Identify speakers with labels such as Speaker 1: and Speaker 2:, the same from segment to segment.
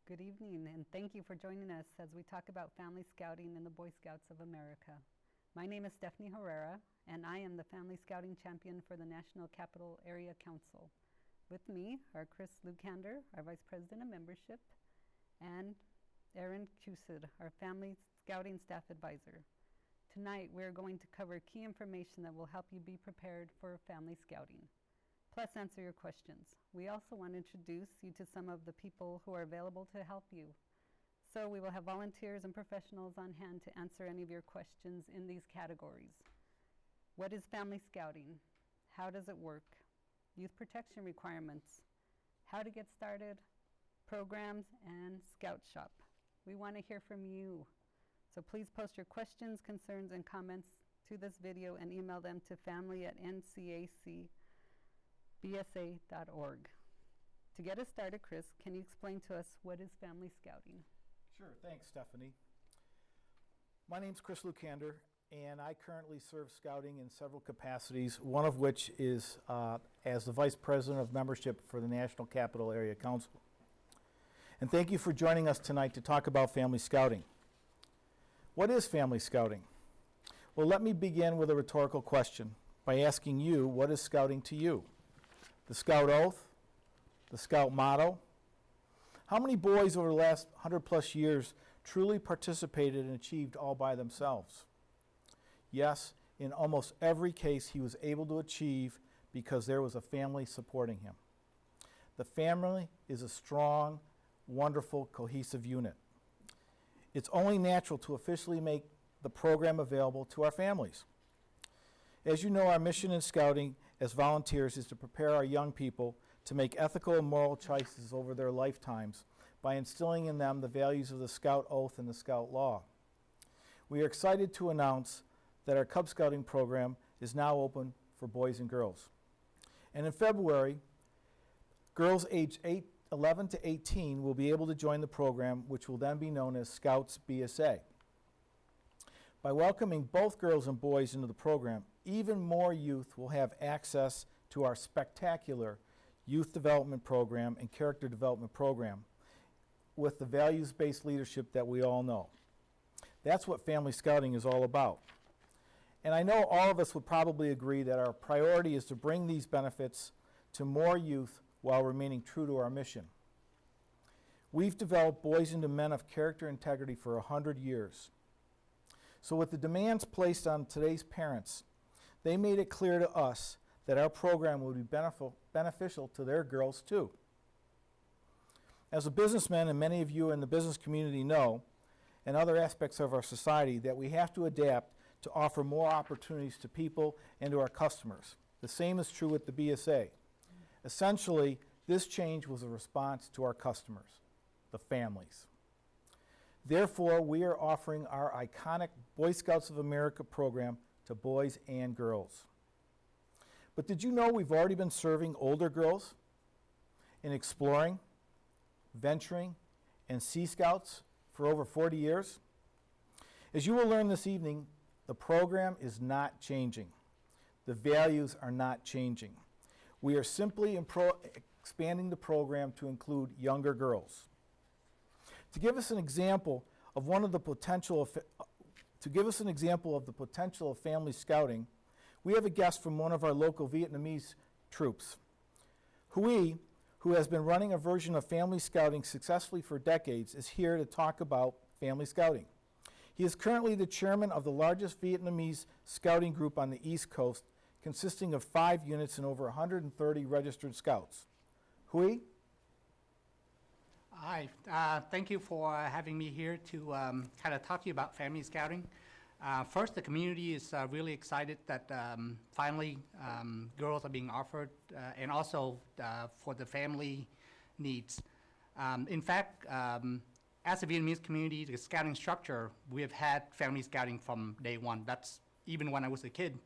Speaker 1: Good evening, and thank you for joining us as we talk about family scouting in the Boy Scouts of America. My name is Stephanie Herrera, and I am the Family Scouting Champion for the National Capital Area Council. With me are Chris Lucander, our Vice President of Membership, and Erin Cusid, our Family Scouting Staff Advisor. Tonight, we're going to cover key information that will help you be prepared for family scouting, plus answer your questions. We also want to introduce you to some of the people who are available to help you. So we will have volunteers and professionals on hand to answer any of your questions in these categories. What is family scouting? How does it work? Youth protection requirements, how to get started, programs, and Scout Shop. We want to hear from you. So please post your questions, concerns, and comments to this video and email them to family@ncacbsa.org. To get us started, Chris, can you explain to us what is family scouting?
Speaker 2: Sure, thanks, Stephanie. My name's Chris Lucander, and I currently serve scouting in several capacities, one of which is as the Vice President of Membership for the National Capital Area Council. And thank you for joining us tonight to talk about family scouting. What is family scouting? Well, let me begin with a rhetorical question by asking you, what is scouting to you? The Scout Oath? The Scout Motto? How many boys over the last 100+ years truly participated and achieved all by themselves? Yes, in almost every case he was able to achieve because there was a family supporting him. The family is a strong, wonderful, cohesive unit. It's only natural to officially make the program available to our families. As you know, our mission in scouting as volunteers is to prepare our young people to make ethical and moral choices over their lifetimes by instilling in them the values of the Scout Oath and the Scout Law. We are excited to announce that our Cub Scouting program is now open for boys and girls. And in February, girls aged 11 to 18 will be able to join the program, which will then be known as Scouts BSA. By welcoming both girls and boys into the program, even more youth will have access to our spectacular youth development program and character development program with the values-based leadership that we all know. That's what family scouting is all about. And I know all of us would probably agree that our priority is to bring these benefits to more youth while remaining true to our mission. We've developed boys into men of character and integrity for 100 years. So with the demands placed on today's parents, they made it clear to us that our program would be beneficial to their girls too. As a businessman, and many of you in the business community know, and other aspects of our society, that we have to adapt to offer more opportunities to people and to our customers. The same is true with the BSA. Essentially, this change was a response to our customers, the families. Therefore, we are offering our iconic Boy Scouts of America program to boys and girls. But did you know we've already been serving older girls in exploring, venturing, and Sea Scouts for over 40 years? As you will learn this evening, the program is not changing. The values are not changing. We are simply expanding the program to include younger girls. To give us an example of the potential of family scouting, we have a guest from one of our local Vietnamese troops. Huy, who has been running a version of family scouting successfully for decades, is here to talk about family scouting. He is currently the chairman of the largest Vietnamese scouting group on the East Coast, consisting of 5 units and over 130 registered scouts. Huy?
Speaker 3: Hi, thank you for having me here to kind of talk to you about family scouting. First, the community is really excited that finally girls are being offered and also for the family needs. In fact, as a Vietnamese community, the scouting structure, we have had family scouting from day one. That's even when I was a kid.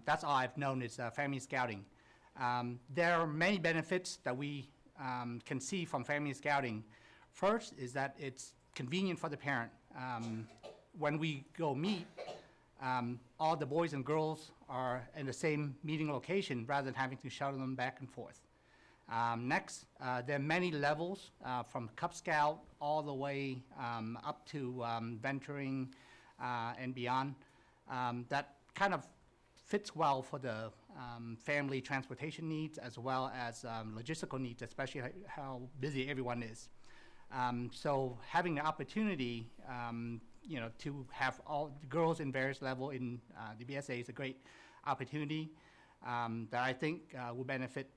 Speaker 3: That's all I've known is family scouting. There are many benefits that we can see from family scouting. First is that it's convenient for the parent. When we go meet, all the boys and girls are in the same meeting location rather than having to shuttle them back and forth. Next, there are many levels from Cub Scout all the way up to venturing and beyond. That kind of fits well for the family transportation needs as well as logistical needs, especially how busy everyone is. So having the opportunity, to have all the girls in various level in the BSA is a great opportunity that I think will benefit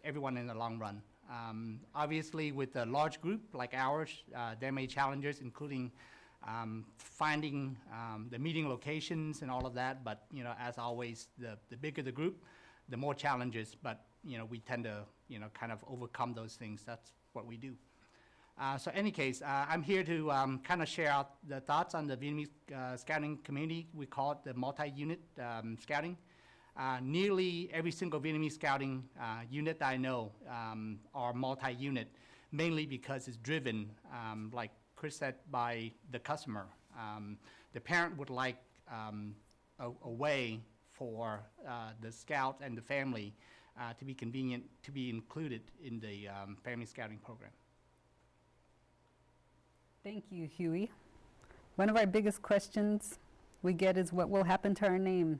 Speaker 3: everyone in the long run. Obviously, with a large group like ours, there may be challenges, including finding the meeting locations and all of that. But as always, the bigger the group, the more challenges. But we tend to kind of overcome those things. That's what we do. So in any case, I'm here to kind of share out the thoughts on the Vietnamese scouting community. We call it the multi-unit scouting. Nearly every single Vietnamese scouting unit that I know are multi-unit, mainly because it's driven, like Chris said, by the customer. The parent would like a way for the scout and the family to be convenient to be included in the family scouting program.
Speaker 1: Thank you, Huey. One of our biggest questions we get is what will happen to our name?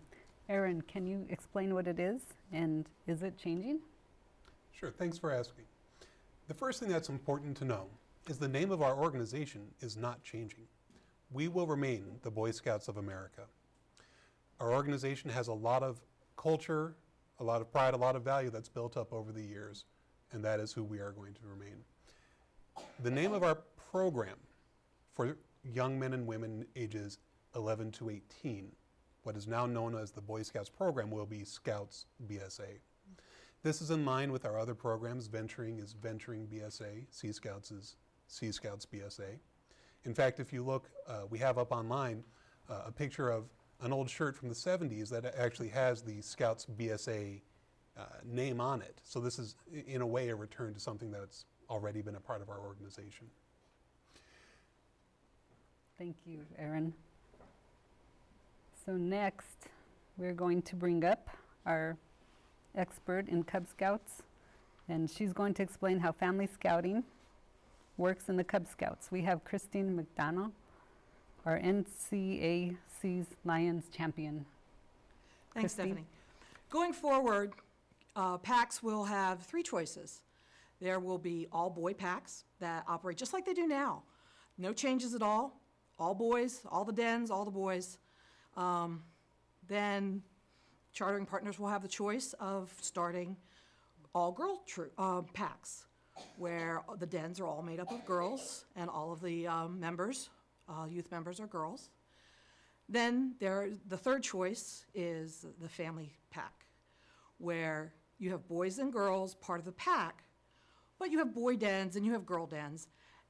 Speaker 1: Aaron, can you explain what it is, and is it changing?
Speaker 4: Sure, thanks for asking. The first thing that's important to know is the name of our organization is not changing. We will remain the Boy Scouts of America. Our organization has a lot of culture, a lot of pride, a lot of value that's built up over the years, and that is who we are going to remain. The name of our program for young men and women ages 11 to 18, what is now known as the Boy Scouts program, will be Scouts BSA. This is in line with our other programs. Venturing is Venturing BSA, Sea Scouts is Sea Scouts BSA. In fact, if you look, we have up online a picture of an old shirt from the 70s that actually has the Scouts BSA name on it. So this is, in a way, a return to something that's already been a part of our organization.
Speaker 1: Thank you, Aaron. So next, we're going to bring up our expert in Cub Scouts, and she's going to explain how family scouting works in the Cub Scouts. We have Christine McDonough, our NCAC's Lions champion.
Speaker 5: Thanks,
Speaker 1: Christine?
Speaker 5: Stephanie. Going forward, packs will have three choices. There will be all-boy packs that operate just like they do now. No changes at all. All boys, all the dens, all the boys. Then chartering partners will have the choice of starting all-girl packs, where the dens are all made up of girls and all of the youth members are girls. Then the third choice is the family pack, where you have boys and girls part of the pack, but you have boy dens and you have girl dens.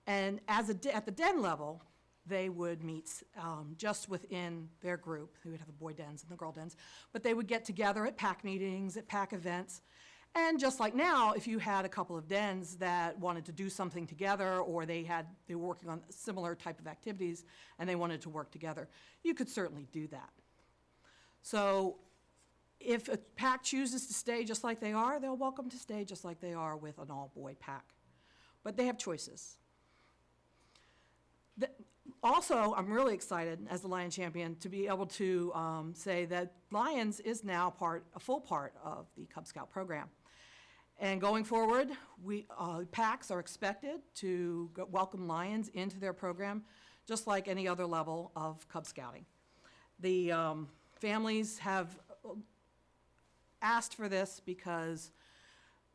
Speaker 5: And at the den level, they would meet just within their group. They would have the boy dens and the girl dens, but they would get together at pack meetings, at pack events. And just like now, if you had a couple of dens that wanted to do something together, or they were working on similar type of activities and they wanted to work together, you could certainly do that. So if a pack chooses to stay just like they are, they're welcome to stay just like they are with an all-boy pack. But they have choices. Also, I'm really excited as the Lion champion to be able to say that Lions is now a full part of the Cub Scout program. And going forward, packs are expected to welcome Lions into their program, just like any other level of Cub Scouting. The families have asked for this because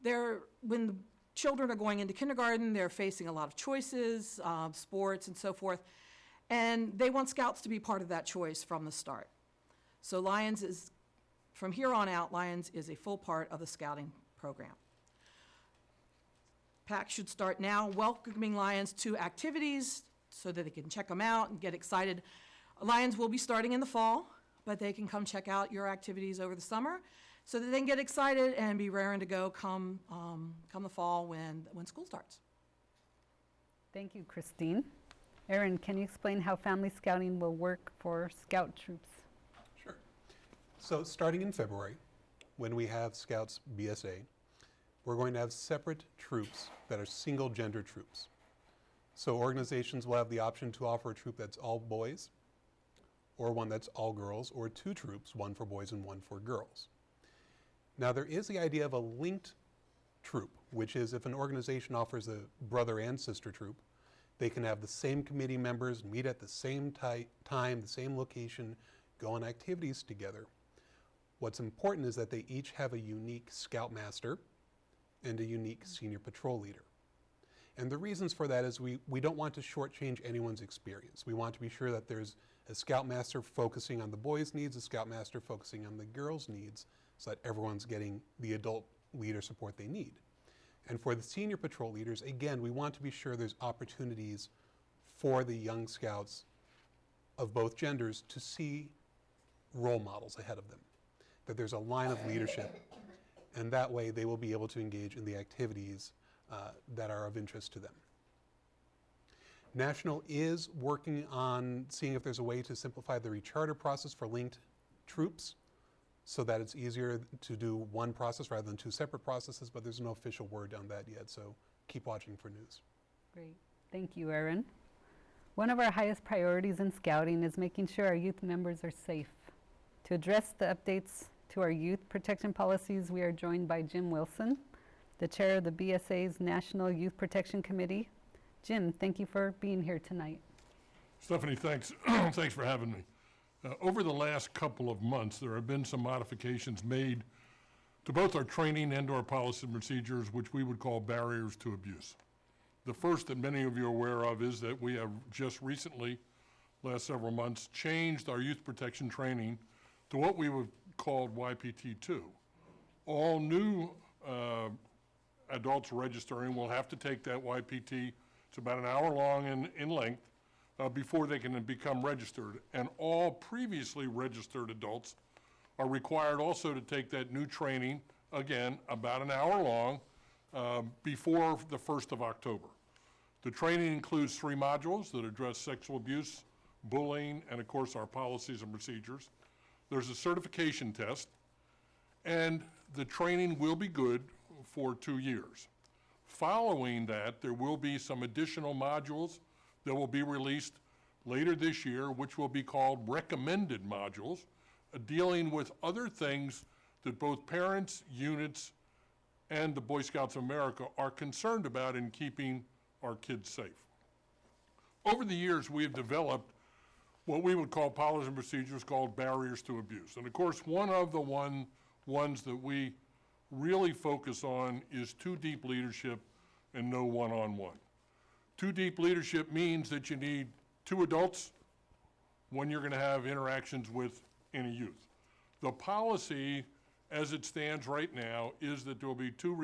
Speaker 5: when the children are going into kindergarten, they're facing a lot of choices, sports and so forth, and they want Scouts to be part of that choice from the start. So from here on out, Lions is a full part of the Scouting program. PAC should start now welcoming Lions to activities so that they can check them out and get excited. Lions will be starting in the fall, but they can come check out your activities over the summer so that they can get excited and be raring to go come the fall when school starts.
Speaker 1: Thank you, Christine. Aaron, can you explain how family scouting will work for scout troops?
Speaker 4: Sure. So starting in February, when we have Scouts BSA, we're going to have separate troops that are single gender troops. So organizations will have the option to offer a troop that's all boys, or one that's all girls, or 2 troops, one for boys and one for girls. Now there is the idea of a linked troop, which is if an organization offers a brother and sister troop, they can have the same committee members meet at the same time, the same location, go on activities together. What's important is that they each have a unique scoutmaster and a unique senior patrol leader. And the reasons for that is we don't want to shortchange anyone's experience. We want to be sure that there's a scoutmaster focusing on the boys' needs, a scoutmaster focusing on the girls' needs, so that everyone's getting the adult leader support they need. And for the senior patrol leaders, again, we want to be sure there's opportunities for the young scouts of both genders to see role models ahead of them, that there's a line of leadership, and that way they will be able to engage in the activities that are of interest to them. National is working on seeing if there's a way to simplify the recharter process for linked troops so that it's easier to do one process rather than 2 separate processes, but there's no official word on that yet, so keep watching for news.
Speaker 1: Great. Thank you, Aaron. One of our highest priorities in Scouting is making sure our youth members are safe. To address the updates to our youth protection policies, we are joined by Jim Wilson, the chair of the BSA's National Youth Protection Committee. Jim, thank you for being here tonight.
Speaker 6: Stephanie, thanks. Thanks for having me. Over the last couple of months, there have been some modifications made to both our training and to our policy and procedures, which we would call barriers to abuse. The first that many of you are aware of is that we have just recently, last several months, changed our youth protection training to what we would call YPT2. All new adults registering will have to take that YPT. It's about an hour long in length before they can become registered. And all previously registered adults are required also to take that new training, again, about an hour long, before the 1st of October. The training includes 3 modules that address sexual abuse, bullying, and of course our policies and procedures. There's a certification test, and the training will be good for 2 years. Following that, there will be some additional modules that will be released later this year, which will be called recommended modules, dealing with other things that both parents, units, and the Boy Scouts of America are concerned about in keeping our kids safe. Over the years, we have developed what we would call policies and procedures called barriers to abuse. And of course, one of the ones that we really focus on is 2 deep leadership and no one-on-one. 2 deep leadership means that you need 2 adults when you're going to have interactions with any youth. The policy, as it stands right now, is that there will be 2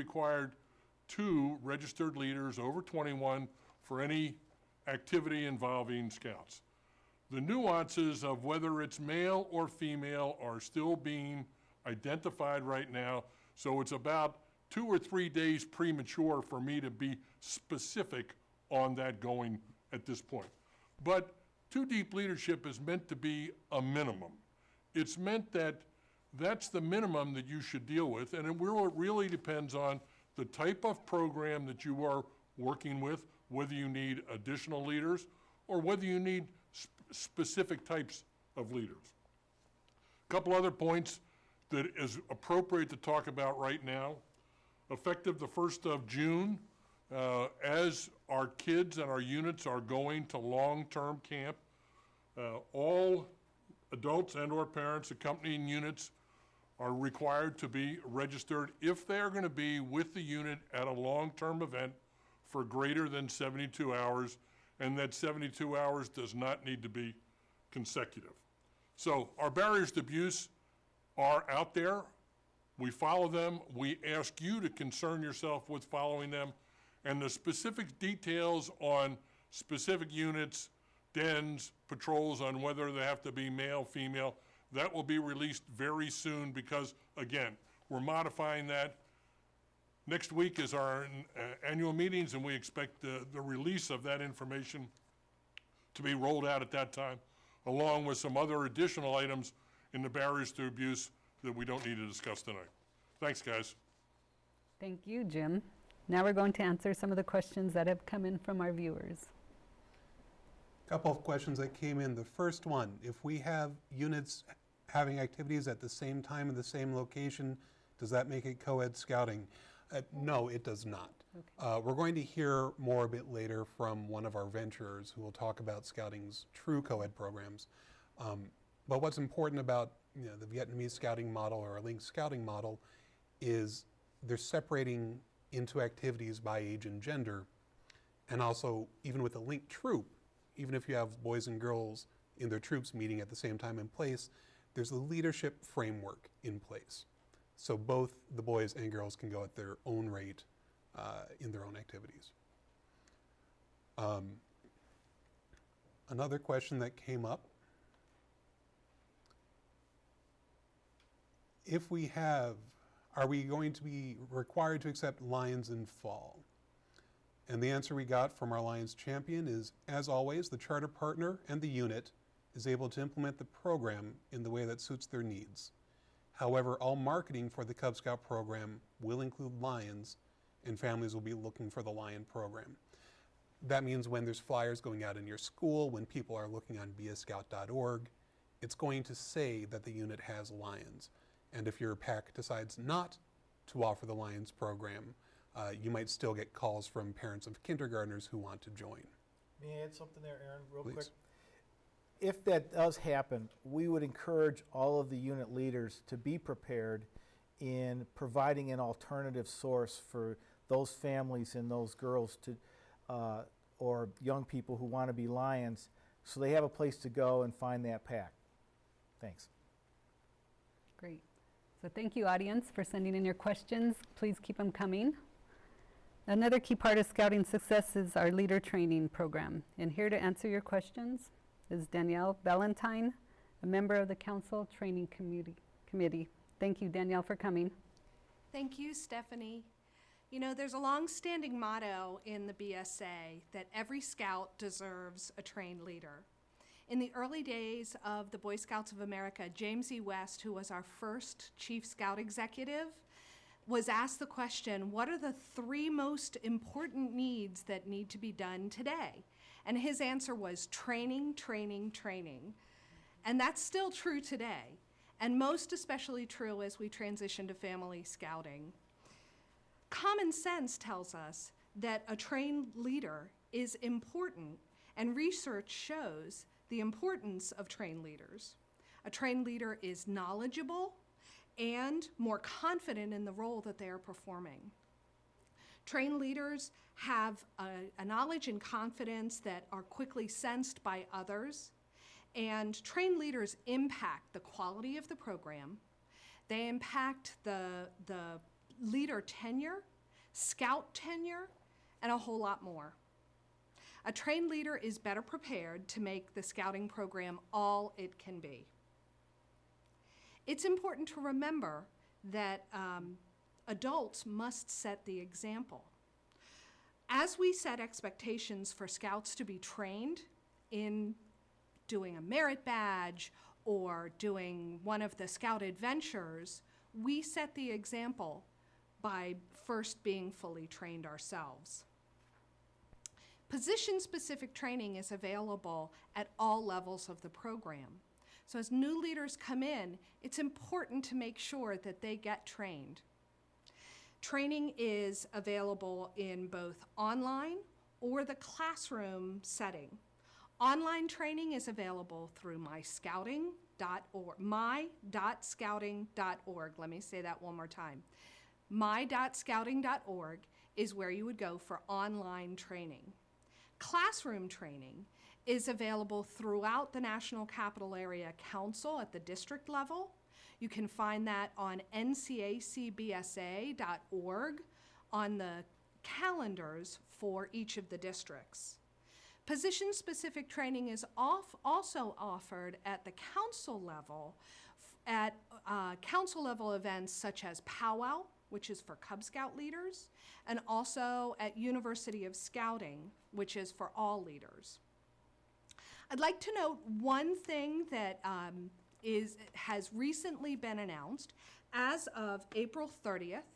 Speaker 6: registered leaders over 21 for any activity involving scouts. The nuances of whether it's male or female are still being identified right now, so it's about 2 or 3 days premature for me to be specific on that going at this point. But 2 deep leadership is meant to be a minimum. It's meant that that's the minimum that you should deal with, and it really depends on the type of program that you are working with, whether you need additional leaders or whether you need specific types of leaders. A couple other points that is appropriate to talk about right now. Effective the 1st of June, as our kids and our units are going to long-term camp, all adults and or parents accompanying units are required to be registered if they are going to be with the unit at a long-term event for greater than 72 hours, and that 72 hours does not need to be consecutive. So our barriers to abuse are out there. We follow them. We ask you to concern yourself with following them, and the specific details on specific units, dens, patrols, on whether they have to be male, female, that will be released very soon because, again, we're modifying that. Next week is our annual meetings, and we expect the release of that information to be rolled out at that time, along with some other additional items in the barriers to abuse that we don't need to discuss tonight. Thanks, guys.
Speaker 1: Thank you, Jim. Now we're going to answer some of the questions that have come in from our viewers.
Speaker 4: Couple of questions that came in. The first one, if we have units having activities at the same time in the same location, does that make it co-ed scouting? No, it does not.
Speaker 1: Okay.
Speaker 4: We're going to hear more a bit later from one of our venturers who will talk about scouting's true co-ed programs. But what's important about the Vietnamese scouting model or a linked scouting model is they're separating into activities by age and gender. And also, even with a linked troop, even if you have boys and girls in their troops meeting at the same time and place, there's a leadership framework in place. So both the boys and girls can go at their own rate in their own activities. Another question that came up, are we going to be required to accept Lions in fall? And the answer we got from our Lions champion is, as always, the charter partner and the unit is able to implement the program in the way that suits their needs. However, all marketing for the Cub Scout program will include Lions, and families will be looking for the Lion program. That means when there's flyers going out in your school, when people are looking on beascout.org, it's going to say that the unit has Lions. And if your PAC decides not to offer the Lions program, you might still get calls from parents of kindergartners who want to join.
Speaker 2: May I add something there, Aaron, real
Speaker 4: Please.
Speaker 2: quick? If that does happen, we would encourage all of the unit leaders to be prepared in providing an alternative source for those families and those girls to, or young people who want to be Lions, so they have a place to go and find that pack. Thanks.
Speaker 1: Great. So thank you, audience, for sending in your questions. Please keep them coming. Another key part of Scouting success is our leader training program. And here to answer your questions is Danielle Valentine, a member of the Council Training Committee. Thank you, Danielle, for coming.
Speaker 7: Thank you, Stephanie. You know, there's a long-standing motto in the BSA that every scout deserves a trained leader. In the early days of the Boy Scouts of America, James E. West, who was our first Chief Scout Executive, was asked the question, what are the 3 most important needs that need to be done today? And his answer was training, training, training. And that's still true today, and most especially true as we transition to family scouting. Common sense tells us that a trained leader is important, and research shows the importance of trained leaders. A trained leader is knowledgeable and more confident in the role that they are performing. Trained leaders have a knowledge and confidence that are quickly sensed by others, and trained leaders impact the quality of the program. They impact the leader tenure, scout tenure, and a whole lot more. A trained leader is better prepared to make the scouting program all it can be. It's important to remember that adults must set the example. As we set expectations for scouts to be trained in doing a merit badge or doing one of the scout adventures, we set the example by first being fully trained ourselves. Position-specific training is available at all levels of the program. So as new leaders come in, it's important to make sure that they get trained. Training is available in both online or the classroom setting. Online training is available through my.scouting.org. Let me say that one more time. My.scouting.org is where you would go for online training. Classroom training is available throughout the National Capital Area Council at the district level. You can find that on ncacbsa.org on the calendars for each of the districts. Position-specific training is also offered at the council level at council level events such as Powwow, which is for Cub Scout leaders, and also at University of Scouting, which is for all leaders. I'd like to note one thing that has recently been announced. As of April 30th,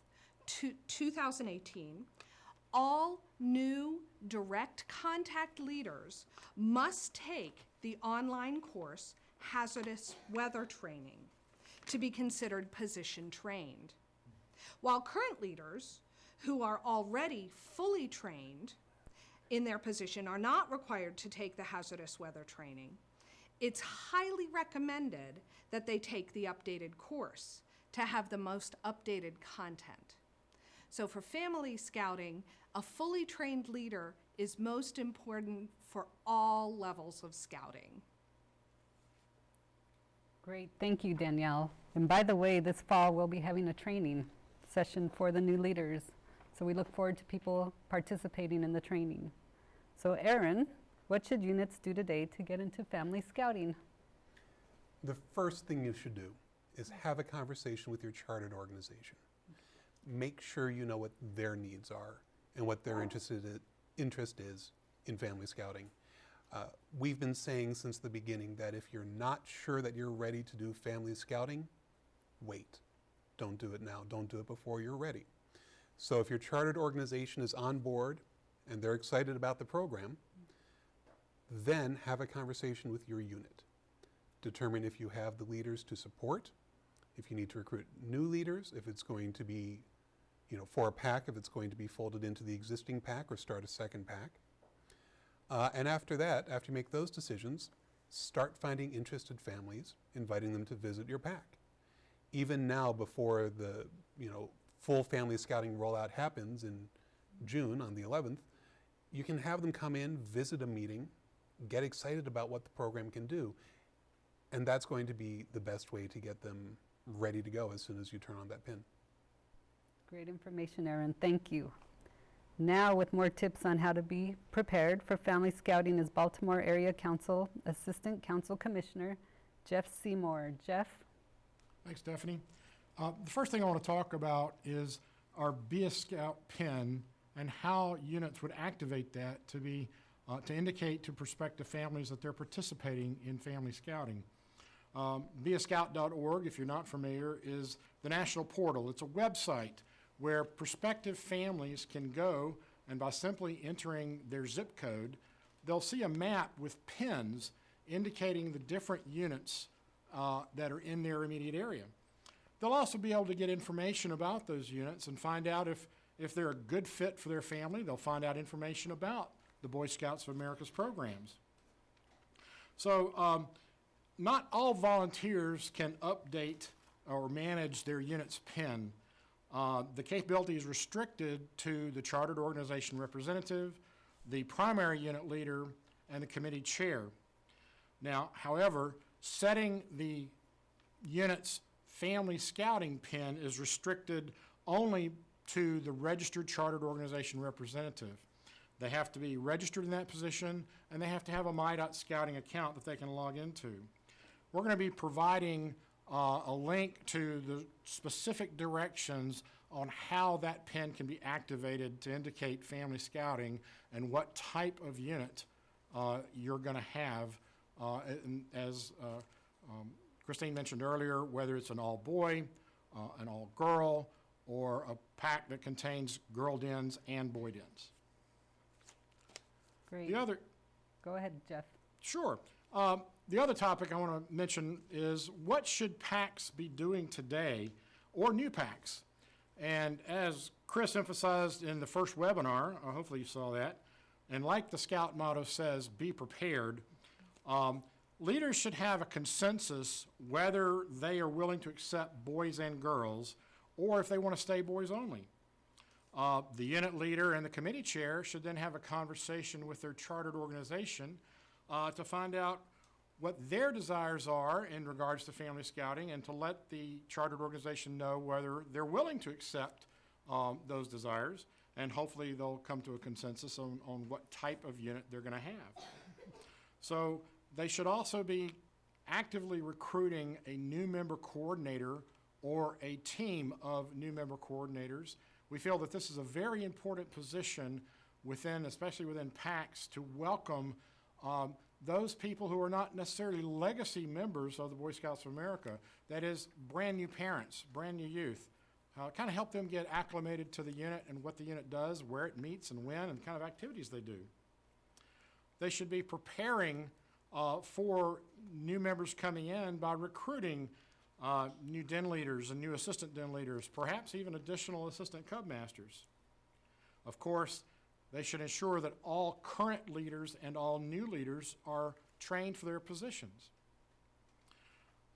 Speaker 7: 2018, all new direct contact leaders must take the online course Hazardous Weather Training to be considered position trained. While current leaders who are already fully trained in their position are not required to take the hazardous weather training, it's highly recommended that they take the updated course to have the most updated content. So for family scouting, a fully trained leader is most important for all levels of scouting.
Speaker 1: Great, thank you, Danielle. And by the way, this fall we'll be having a training session for the new leaders. So we look forward to people participating in the training. So Aaron, what should units do today to get into family scouting?
Speaker 4: The first thing you should do is have a conversation with your chartered organization. Make sure you know what their needs are and what their interest is in family scouting. We've been saying since the beginning that if you're not sure that you're ready to do family scouting, wait. Don't do it now. Don't do it before you're ready. So if your chartered organization is on board and they're excited about the program, then have a conversation with your unit. Determine if you have the leaders to support, if you need to recruit new leaders, if it's going to be, for a pack, if it's going to be folded into the existing pack or start a second pack. And after that, after you make those decisions, start finding interested families, inviting them to visit your pack. Even now, before the full family scouting rollout happens in June on the 11th, you can have them come in, visit a meeting, get excited about what the program can do. And that's going to be the best way to get them ready to go as soon as you turn on that pin.
Speaker 1: Great information, Aaron. Thank you. Now, with more tips on how to be prepared for family scouting is Baltimore Area Council Assistant Council Commissioner Jeff Seymour. Jeff?
Speaker 8: Thanks, Stephanie. The first thing I want to talk about is our Be a Scout pin and how units would activate that to indicate to prospective families that they're participating in family scouting. BeAScout.org, if you're not familiar, is the national portal. It's a website where prospective families can go, and by simply entering their zip code, they'll see a map with pins indicating the different units that are in their immediate area. They'll also be able to get information about those units and find out if they're a good fit for their family. They'll find out information about the Boy Scouts of America's programs. So not all volunteers can update or manage their unit's PIN. The capability is restricted to the chartered organization representative, the primary unit leader, and the committee chair. Now, however, setting the unit's family scouting PIN is restricted only to the registered chartered organization representative. They have to be registered in that position, and they have to have a My.Scouting account that they can log into. We're going to be providing a link to the specific directions on how that PIN can be activated to indicate family scouting and what type of unit you're going to have. As Christine mentioned earlier, whether it's an all-boy, an all-girl, or a pack that contains girl dens and boy dens.
Speaker 1: Great. Go ahead, Jeff.
Speaker 8: Sure. The other topic I want to mention is what should PACs be doing today, or new PACs? And as Chris emphasized in the first webinar, hopefully you saw that, and like the Scout motto says, be prepared, leaders should have a consensus whether they are willing to accept boys and girls, or if they want to stay boys only. The unit leader and the committee chair should then have a conversation with their chartered organization to find out what their desires are in regards to family scouting, and to let the chartered organization know whether they're willing to accept those desires, and hopefully they'll come to a consensus on what type of unit they're going to have. So they should also be actively recruiting a new member coordinator or a team of new member coordinators. We feel that this is a very important position especially within PACs, to welcome those people who are not necessarily legacy members of the Boy Scouts of America, that is, brand new parents, brand new youth, kind of help them get acclimated to the unit and what the unit does, where it meets and when, and the kind of activities they do. They should be preparing for new members coming in by recruiting new den leaders and new assistant den leaders, perhaps even additional assistant cub masters. Of course, they should ensure that all current leaders and all new leaders are trained for their positions.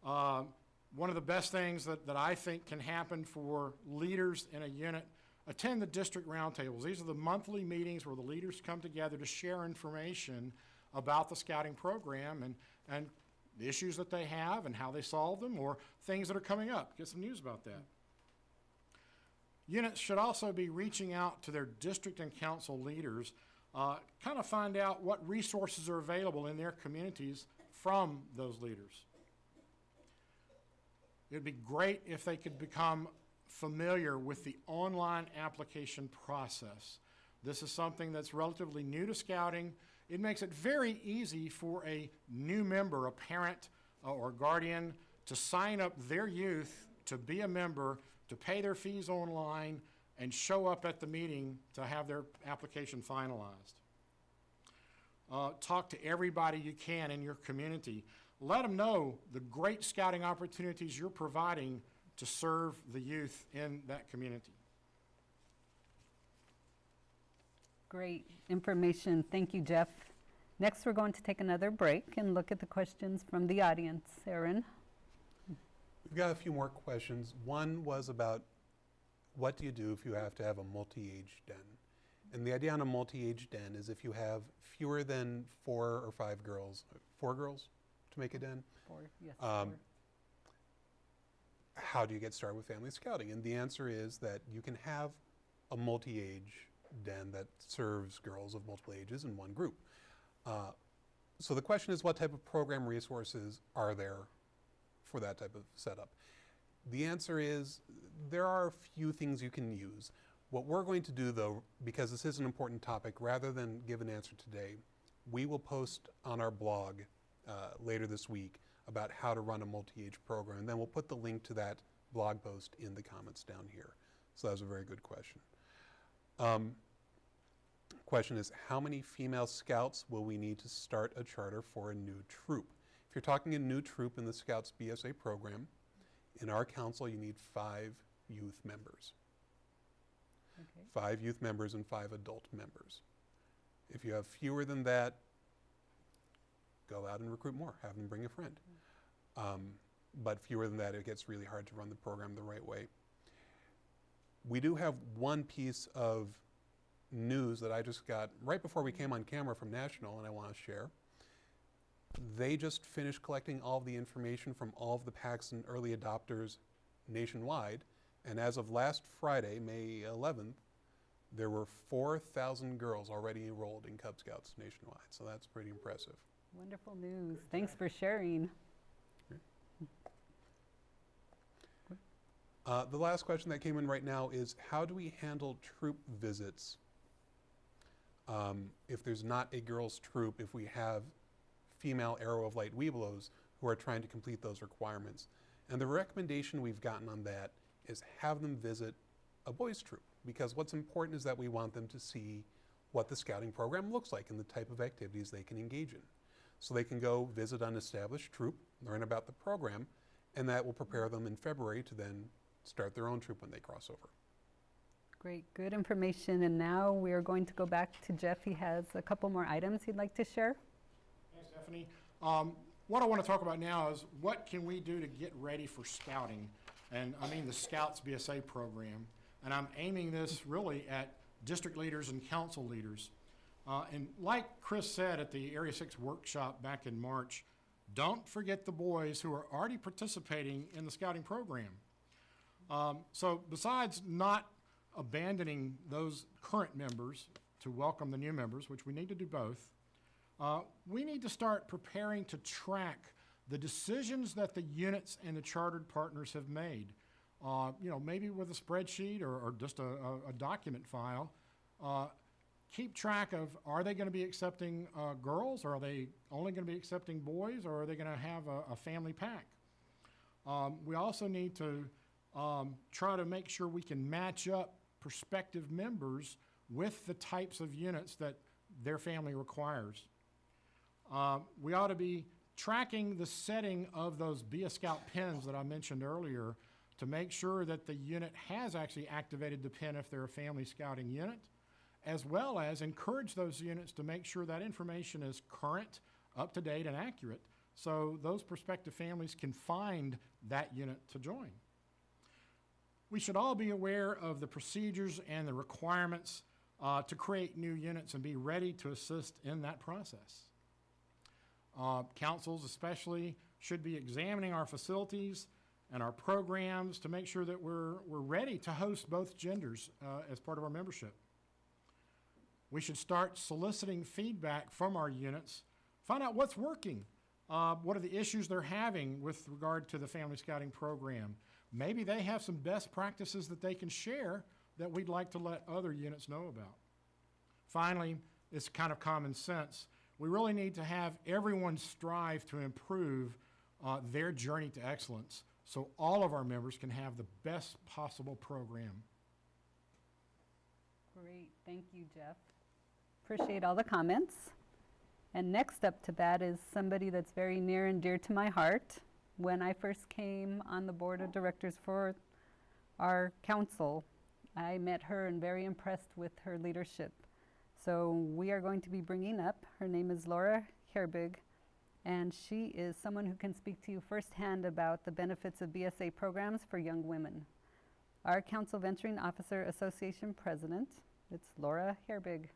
Speaker 8: One of the best things that I think can happen for leaders in a unit, attend the district roundtables. These are the monthly meetings where the leaders come together to share information about the scouting program and the issues that they have and how they solve them, or things that are coming up. Get some news about that. Units should also be reaching out to their district and council leaders, kind of find out what resources are available in their communities from those leaders. It'd be great if they could become familiar with the online application process. This is something that's relatively new to scouting. It makes it very easy for a new member, a parent or guardian, to sign up their youth to be a member, to pay their fees online, and show up at the meeting to have their application finalized. Talk to everybody you can in your community. Let them know the great scouting opportunities you're providing to serve the youth in that community.
Speaker 1: Great information. Thank you, Jeff. Next, we're going to take another break and look at the questions from the audience. Aaron?
Speaker 4: We've got a few more questions. One was about what do you do if you have to have a multi-age den? And the idea on a multi-age den is if you have fewer than 4 or 5 girls, 4 girls to make a den,
Speaker 1: 4, yes, 4.
Speaker 4: how do you get started with family scouting? And the answer is that you can have a multi-age den that serves girls of multiple ages in one group. So the question is, what type of program resources are there for that type of setup? The answer is there are a few things you can use. What we're going to do, though, because this is an important topic, rather than give an answer today, we will post on our blog later this week about how to run a multi-age program, and then we'll put the link to that blog post in the comments down here. So that was a very good question. Question is, how many female scouts will we need to start a charter for a new troop? If you're talking a new troop in the Scouts BSA program, in our council you need 5 youth members.
Speaker 1: Okay.
Speaker 4: 5 youth members and 5 adult members. If you have fewer than that, go out and recruit more, have them bring a friend. But fewer than that, it gets really hard to run the program the right way. We do have one piece of news that I just got right before we came on camera from National, and I want to share. They just finished collecting all of the information from all of the PACs and early adopters nationwide, and as of last Friday, May 11th, there were 4,000 girls already enrolled in Cub Scouts nationwide, so that's pretty impressive.
Speaker 1: Wonderful news. Thanks for sharing.
Speaker 4: The last question that came in right now is, how do we handle troop visits if there's not a girls' troop, if we have female Arrow of Light Webelos who are trying to complete those requirements? And the recommendation we've gotten on that is have them visit a boys' troop, because what's important is that we want them to see what the scouting program looks like and the type of activities they can engage in. So they can go visit an established troop, learn about the program, and that will prepare them in February to then start their own troop when they cross over.
Speaker 1: Great, good information. And now we are going to go back to Jeff. He has a couple more items he'd like to share.
Speaker 8: Thanks, Stephanie. What I want to talk about now is what can we do to get ready for scouting, and I mean the Scouts BSA program. And I'm aiming this really at district leaders and council leaders. And like Chris said at the Area 6 workshop back in March, don't forget the boys who are already participating in the scouting program. So besides not abandoning those current members to welcome the new members, which we need to do both, we need to start preparing to track the decisions that the units and the chartered partners have made. Maybe with a spreadsheet or just a document file. Keep track of, are they going to be accepting girls, or are they only going to be accepting boys, or are they going to have a family pack? We also need to try to make sure we can match up prospective members with the types of units that their family requires. We ought to be tracking the setting of those Be a Scout pins that I mentioned earlier to make sure that the unit has actually activated the pin if they're a family scouting unit, as well as encourage those units to make sure that information is current, up to date, and accurate, so those prospective families can find that unit to join. We should all be aware of the procedures and the requirements to create new units and be ready to assist in that process. Councils especially should be examining our facilities and our programs to make sure that we're ready to host both genders as part of our membership. We should start soliciting feedback from our units, find out what's working, what are the issues they're having with regard to the Family Scouting program. Maybe they have some best practices that they can share that we'd like to let other units know about. Finally, it's kind of common sense. We really need to have everyone strive to improve their journey to excellence so all of our members can have the best possible program.
Speaker 1: Great, thank you, Jeff. Appreciate all the comments. And next up to bat is somebody that's very near and dear to my heart. When I first came on the board of directors for our council, I met her and very impressed with her leadership. So we are going to be bringing up, her name is Laura Herbig, and she is someone who can speak to you firsthand about the benefits of BSA programs for young women. Our Council Venturing Officer Association President, it's Laura Herbig.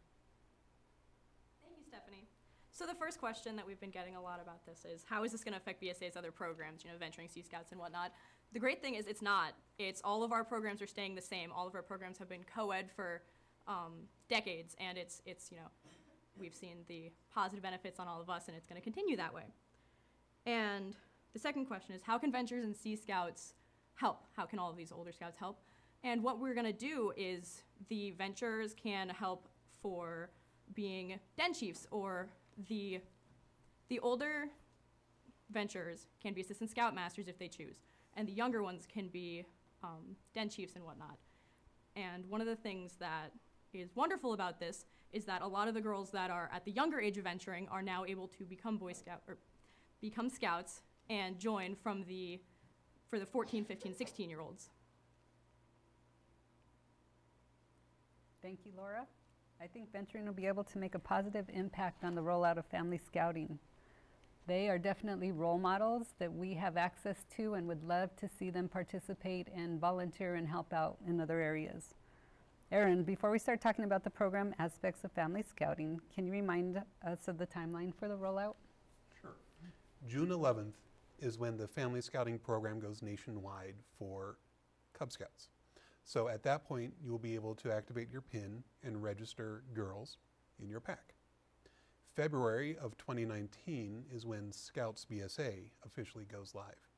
Speaker 9: Thank you, Stephanie. So the first question that we've been getting a lot about this is, how is this going to affect BSA's other programs, Venturing Sea Scouts and whatnot? The great thing is it's not. It's all of our programs are staying the same. All of our programs have been co-ed for decades, and it's we've seen the positive benefits on all of us, and it's going to continue that way. And the second question is, how can Ventures and Sea Scouts help? How can all of these older scouts help? And what we're going to do is the Ventures can help for being den chiefs, or the older Ventures can be assistant scoutmasters if they choose, and the younger ones can be den chiefs and whatnot. And one of the things that is wonderful about this is that a lot of the girls that are at the younger age of venturing are now able to become Boy Scout or become scouts and join for the 14, 15, 16-year-olds.
Speaker 1: Thank you, Laura. I think Venturing will be able to make a positive impact on the rollout of family scouting. They are definitely role models that we have access to and would love to see them participate and volunteer and help out in other areas. Erin, before we start talking about the program aspects of family scouting, can you remind us of the timeline for the rollout?
Speaker 4: Sure. June 11th is when the Family Scouting program goes nationwide for Cub Scouts. So at that point, you'll be able to activate your PIN and register girls in your pack. February of 2019 is when Scouts BSA officially goes live.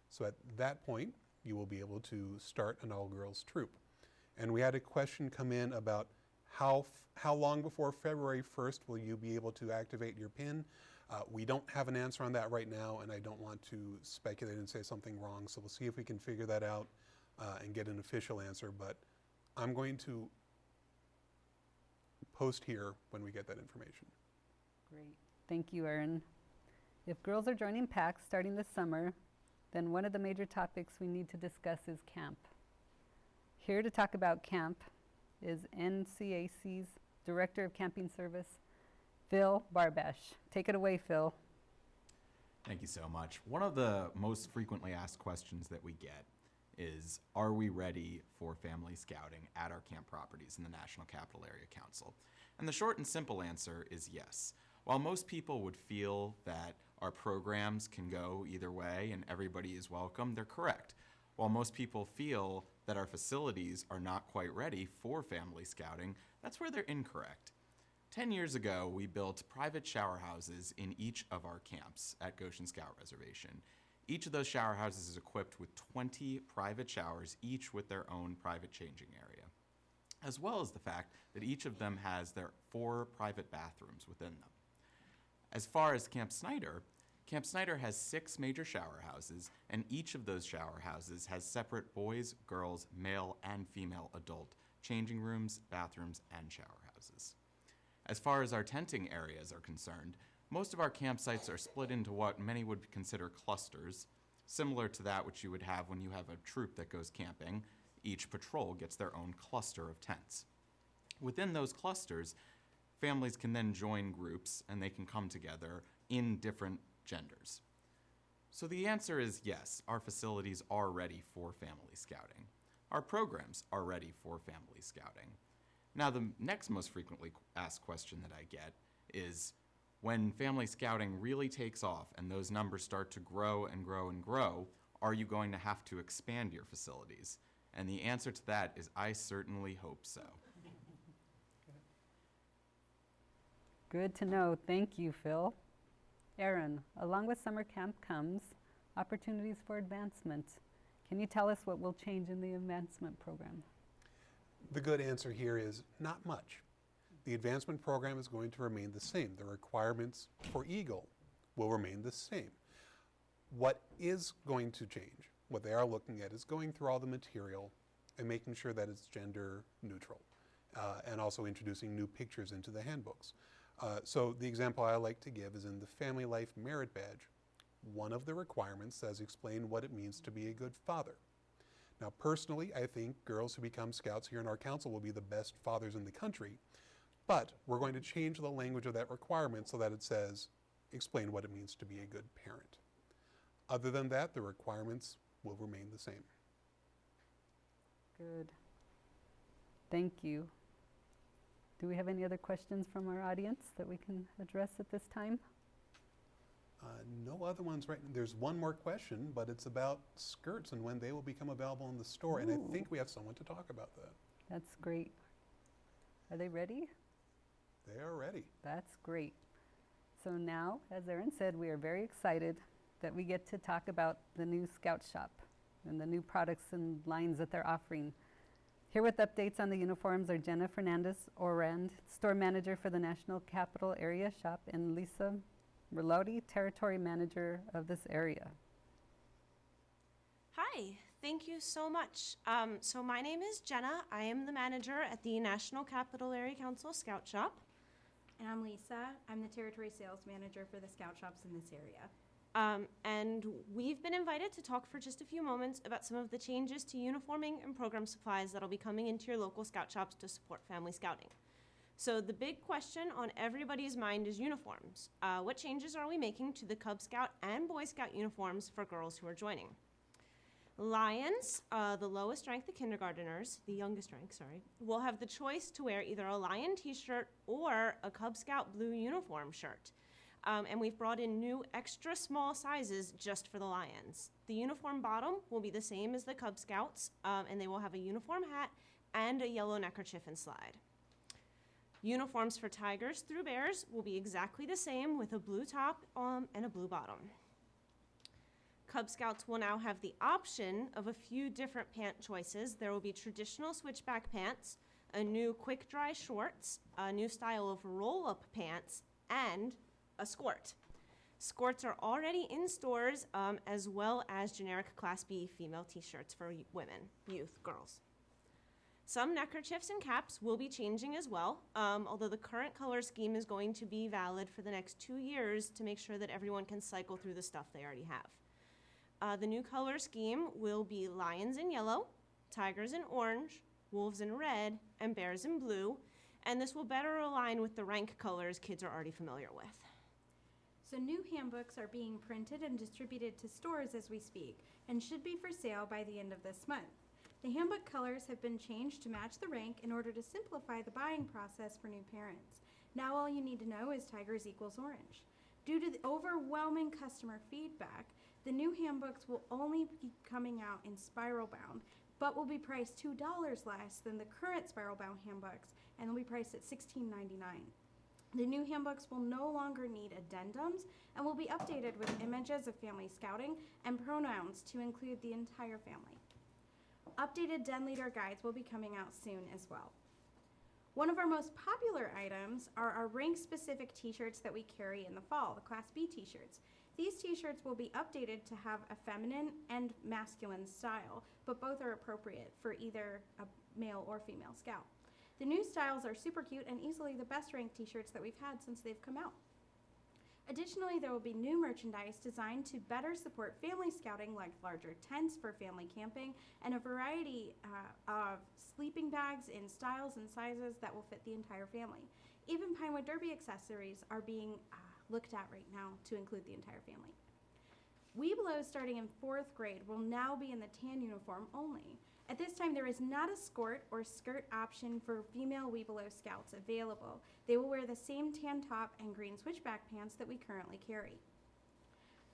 Speaker 4: So at that point, you will be able to start an all-girls troop. And we had a question come in about how long before February 1st will you be able to activate your PIN? We don't have an answer on that right now, and I don't want to speculate and say something wrong, so we'll see if we can figure that out and get an official answer, but I'm going to post here when we get that information.
Speaker 1: Great. Thank you, Erin. If girls are joining packs starting this summer, then one of the major topics we need to discuss is camp. Here to talk about camp is NCAC's Director of Camping Service, Phil Barbash. Take it away, Phil.
Speaker 10: Thank you so much. One of the most frequently asked questions that we get is, are we ready for family scouting at our camp properties in the National Capital Area Council? And the short and simple answer is yes. While most people would feel that our programs can go either way and everybody is welcome, they're correct. While most people feel that our facilities are not quite ready for family scouting, that's where they're incorrect. 10 years ago, we built private shower houses in each of our camps at Goshen Scout Reservation. Each of those shower houses is equipped with 20 private showers, each with their own private changing area, as well as the fact that each of them has their 4 private bathrooms within them. As far as Camp Snyder, Camp Snyder has 6 major shower houses, and each of those shower houses has separate boys, girls, male, and female adult changing rooms, bathrooms, and shower houses. As far as our tenting areas are concerned, most of our campsites are split into what many would consider clusters, similar to that which you would have when you have a troop that goes camping. Each patrol gets their own cluster of tents. Within those clusters, families can then join groups and they can come together in different genders. So the answer is yes, our facilities are ready for family scouting. Our programs are ready for family scouting. Now, the next most frequently asked question that I get is, when family scouting really takes off and those numbers start to grow and grow and grow, are you going to have to expand your facilities? And the answer to that is, I certainly hope so.
Speaker 1: Good to know. Thank you, Phil. Aaron, along with summer camp comes opportunities for advancement. Can you tell us what will change in the advancement program?
Speaker 4: The good answer here is not much. The advancement program is going to remain the same. The requirements for Eagle will remain the same. What is going to change, what they are looking at, is going through all the material and making sure that it's gender neutral, and also introducing new pictures into the handbooks. So the example I like to give is in the Family Life Merit Badge. One of the requirements says explain what it means to be a good father. Now, personally, I think girls who become scouts here in our council will be the best fathers in the country, but we're going to change the language of that requirement so that it says explain what it means to be a good parent. Other than that, the requirements will remain the same.
Speaker 1: Good. Thank you. Do we have any other questions from our audience that we can address at this time?
Speaker 4: No other ones right now. There's one more question, but it's about skirts and when they will become available in the store. And I think we have someone to talk about that.
Speaker 1: That's great. Are they ready?
Speaker 4: They are ready.
Speaker 1: That's great. So now, as Aaron said, we are very excited that we get to talk about the new Scout Shop and the new products and lines that they're offering. Here with updates on the uniforms are Jenna Fernandez-Orand, store manager for the National Capital Area Shop, and Lisa Merloti, territory manager of this area.
Speaker 11: Hi, thank you so much. So my name is Jenna. I am the manager at the National Capital Area Council Scout Shop.
Speaker 12: And I'm Lisa. I'm the territory sales manager for the scout shops in this area.
Speaker 11: And we've been invited to talk for just a few moments about some of the changes to uniforming and program supplies that'll be coming into your local scout shops to support family scouting. So the big question on everybody's mind is uniforms. What changes are we making to the Cub Scout and Boy Scout uniforms for girls who are joining? Lions, the lowest rank, the kindergarteners, the youngest rank, sorry, will have the choice to wear either a Lion t-shirt or a Cub Scout blue uniform shirt. And we've brought in new extra small sizes just for the Lions. The uniform bottom will be the same as the Cub Scouts, and they will have a uniform hat and a yellow neckerchief and slide. Uniforms for Tigers through Bears will be exactly the same with a blue top and a blue bottom. Cub Scouts will now have the option of a few different pant choices. There will be traditional switchback pants, a new quick dry shorts, a new style of roll-up pants, and a skort. Skorts are already in stores, as well as generic Class B female t-shirts for women, youth, girls. Some neckerchiefs and caps will be changing as well, although the current color scheme is going to be valid for the next 2 years to make sure that everyone can cycle through the stuff they already have. The new color scheme will be lions in yellow, tigers in orange, wolves in red, and bears in blue, and this will better align with the rank colors kids are already familiar with.
Speaker 12: So new handbooks are being printed and distributed to stores as we speak and should be for sale by the end of this month. The handbook colors have been changed to match the rank in order to simplify the buying process for new parents. Now all you need to know is Tigers equals orange. Due to the overwhelming customer feedback, the new handbooks will only be coming out in spiral bound, but will be priced $2 less than the current spiral bound handbooks, and will be priced at $16.99. The new handbooks will no longer need addendums and will be updated with images of family scouting and pronouns to include the entire family. Updated Den Leader guides will be coming out soon as well. One of our most popular items are our rank-specific t-shirts that we carry in the fall, the Class B t-shirts. These t-shirts will be updated to have a feminine and masculine style, but both are appropriate for either a male or female scout. The new styles are super cute and easily the best ranked t-shirts that we've had since they've come out. Additionally, there will be new merchandise designed to better support family scouting, like larger tents for family camping and a variety of sleeping bags in styles and sizes that will fit the entire family. Even Pinewood Derby accessories are being looked at right now to include the entire family. Webelos starting in 4th grade will now be in the tan uniform only. At this time, there is not a skirt or skirt option for female Webelo scouts available. They will wear the same tan top and green switchback pants that we currently carry.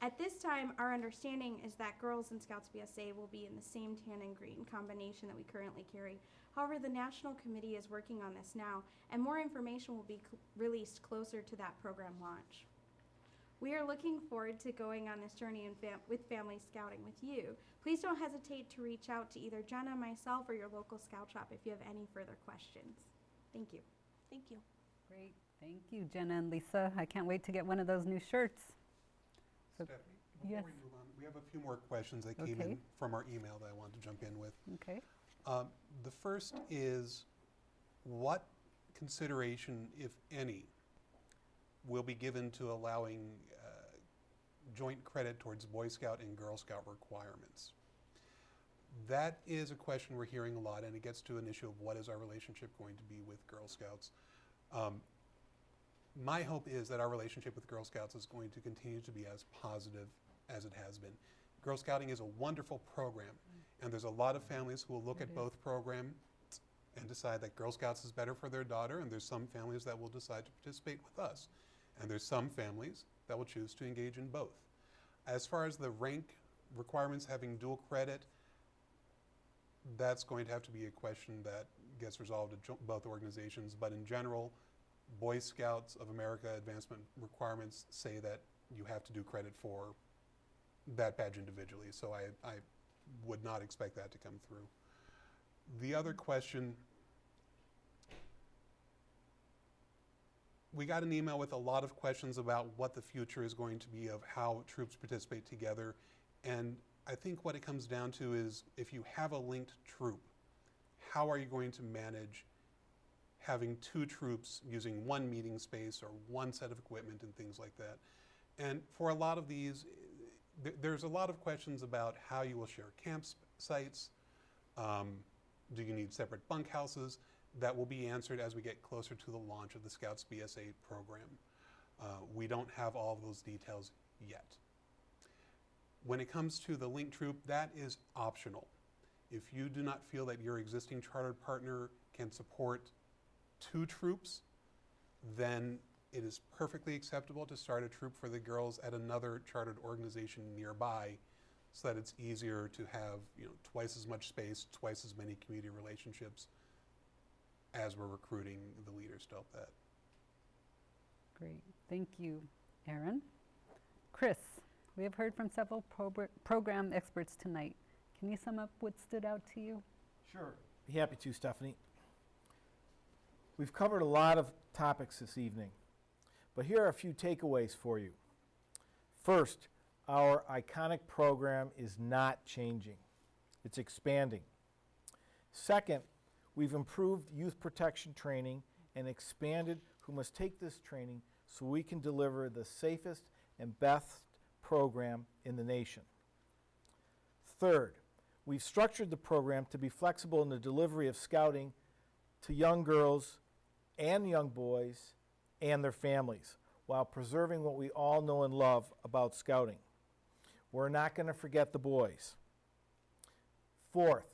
Speaker 12: At this time, our understanding is that girls in Scouts BSA will be in the same tan and green combination that we currently carry. However, the National Committee is working on this now, and more information will be released closer to that program launch. We are looking forward to going on this journey with Family Scouting with you. Please don't hesitate to reach out to either Jenna, myself, or your local scout shop if you have any further questions. Thank you.
Speaker 11: Thank you.
Speaker 1: Great. Thank you, Jenna and Lisa. I can't wait to get one of those new shirts. So,
Speaker 4: Stephanie,
Speaker 1: yes.
Speaker 4: before we move on, we have a few more questions that came
Speaker 1: Okay.
Speaker 4: in from our email that I wanted to jump in with.
Speaker 1: Okay.
Speaker 4: The first is, what consideration, if any, will be given to allowing joint credit towards Boy Scout and Girl Scout requirements? That is a question we're hearing a lot, and it gets to an issue of what is our relationship going to be with Girl Scouts. My hope is that our relationship with Girl Scouts is going to continue to be as positive as it has been. Girl Scouting is a wonderful program, and there's a lot of families who will look at both programs and decide that Girl Scouts is better for their daughter, and there's some families that will decide to participate with us. And there's some families that will choose to engage in both. As far as the rank requirements having dual credit, that's going to have to be a question that gets resolved at both organizations. But in general, Boy Scouts of America advancement requirements say that you have to do credit for that badge individually. So I would not expect that to come through. The other question, we got an email with a lot of questions about what the future is going to be of how troops participate together. And I think what it comes down to is, if you have a linked troop, how are you going to manage having two troops using one meeting space or one set of equipment and things like that? And for a lot of these, there's a lot of questions about how you will share sites. Do you need separate bunkhouses? That will be answered as we get closer to the launch of the Scouts BSA program. We don't have all of those details yet. When it comes to the linked troop, that is optional. If you do not feel that your existing chartered partner can support two troops, then it is perfectly acceptable to start a troop for the girls at another chartered organization nearby, so that it's easier to have, twice as much space, twice as many community relationships as we're recruiting the leaders to help that.
Speaker 1: Great. Thank you, Aaron. Chris, we have heard from several program experts tonight. Can you sum up what stood out to you?
Speaker 2: Sure. Be happy to, Stephanie. We've covered a lot of topics this evening, but here are a few takeaways for you. First, our iconic program is not changing. It's expanding. Second, we've improved youth protection training and expanded who must take this training so we can deliver the safest and best program in the nation. Third, we've structured the program to be flexible in the delivery of scouting to young girls and young boys and their families, while preserving what we all know and love about scouting. We're not going to forget the boys. Fourth,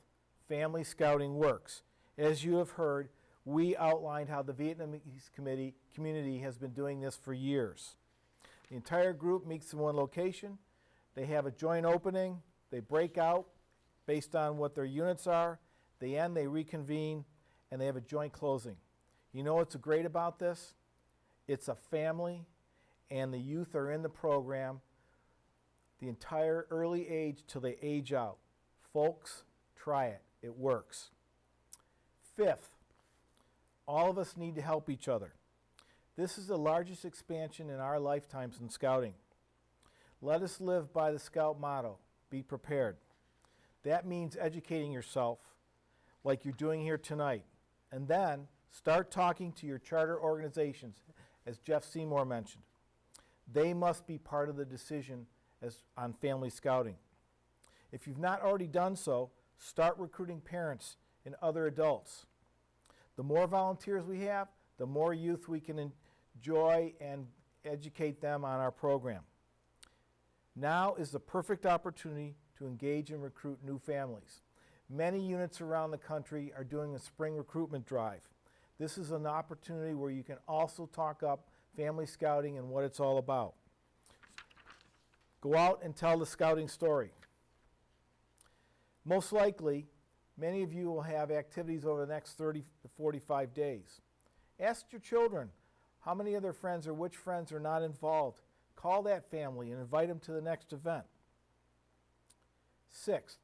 Speaker 2: family scouting works. As you have heard, we outlined how the Vietnamese community has been doing this for years. The entire group meets in one location. They have a joint opening. They break out based on what their units are. At the end, they reconvene, and they have a joint closing. You know what's great about this? It's a family, and the youth are in the program the entire early age till they age out. Folks, try it. It works. Fifth, all of us need to help each other. This is the largest expansion in our lifetimes in scouting. Let us live by the Scout motto, be prepared. That means educating yourself like you're doing here tonight. And then start talking to your charter organizations, as Jeff Seymour mentioned. They must be part of the decision on family scouting. If you've not already done so, start recruiting parents and other adults. The more volunteers we have, the more youth we can enjoy and educate them on our program. Now is the perfect opportunity to engage and recruit new families. Many units around the country are doing a spring recruitment drive. This is an opportunity where you can also talk up family scouting and what it's all about. Go out and tell the scouting story. Most likely, many of you will have activities over the next 30 to 45 days. Ask your children how many of their friends or which friends are not involved. Call that family and invite them to the next event. Sixth,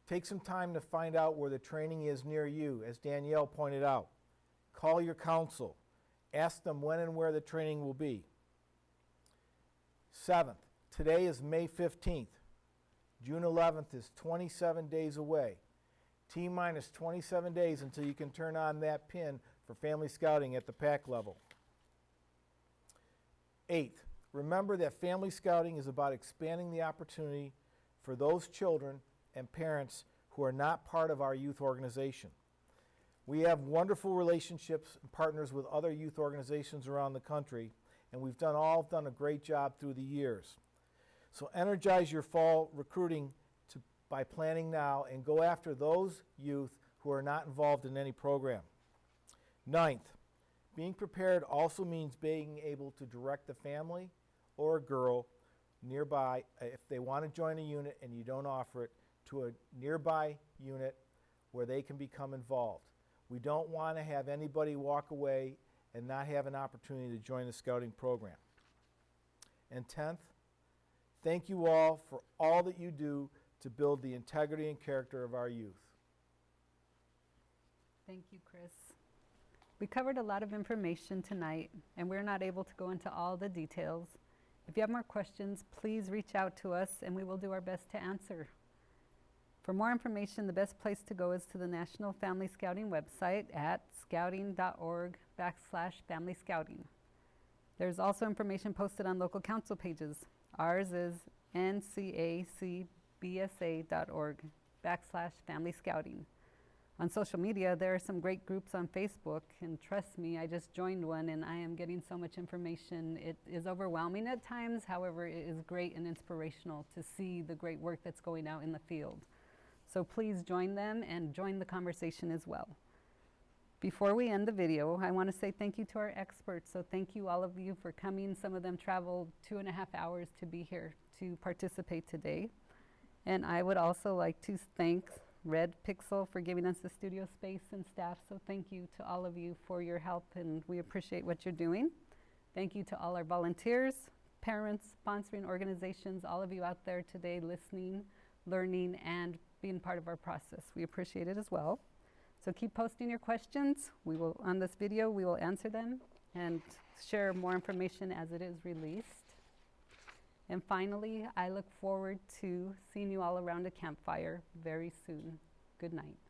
Speaker 2: take some time to find out where the training is near you, as Danielle pointed out. Call your council. Ask them when and where the training will be. Seventh, today is May 15th. June 11th is 27 days away. T-minus 27 days until you can turn on that pin for family scouting at the PAC level. Eighth, remember that family scouting is about expanding the opportunity for those children and parents who are not part of our youth organization. We have wonderful relationships and partners with other youth organizations around the country, and we've all done a great job through the years. So energize your fall recruiting by planning now and go after those youth who are not involved in any program. Ninth, being prepared also means being able to direct a family or a girl nearby, if they want to join a unit and you don't offer it, to a nearby unit where they can become involved. We don't want to have anybody walk away and not have an opportunity to join the scouting program. And 10th, thank you all for all that you do to build the integrity and character of our youth.
Speaker 1: Thank you, Chris. We covered a lot of information tonight, and we're not able to go into all the details. If you have more questions, please reach out to us, and we will do our best to answer. For more information, the best place to go is to the National Family Scouting website at scouting.org/family scouting. There's also information posted on local council pages. Ours is ncacbsa.org/family scouting. On social media, there are some great groups on Facebook, and trust me, I just joined one and I am getting so much information. It is overwhelming at times, however, it is great and inspirational to see the great work that's going out in the field. So please join them and join the conversation as well. Before we end the video, I want to say thank you to our experts. So thank you, all of you, for coming. Some of them traveled 2.5 hours to be here to participate today. And I would also like to thank Red Pixel for giving us the studio space and staff. So thank you to all of you for your help, and we appreciate what you're doing. Thank you to all our volunteers, parents, sponsoring organizations, all of you out there today listening, learning, and being part of our process. We appreciate it as well. So keep posting your questions. We will, on this video, we will answer them and share more information as it is released. And finally, I look forward to seeing you all around a campfire very soon. Good night.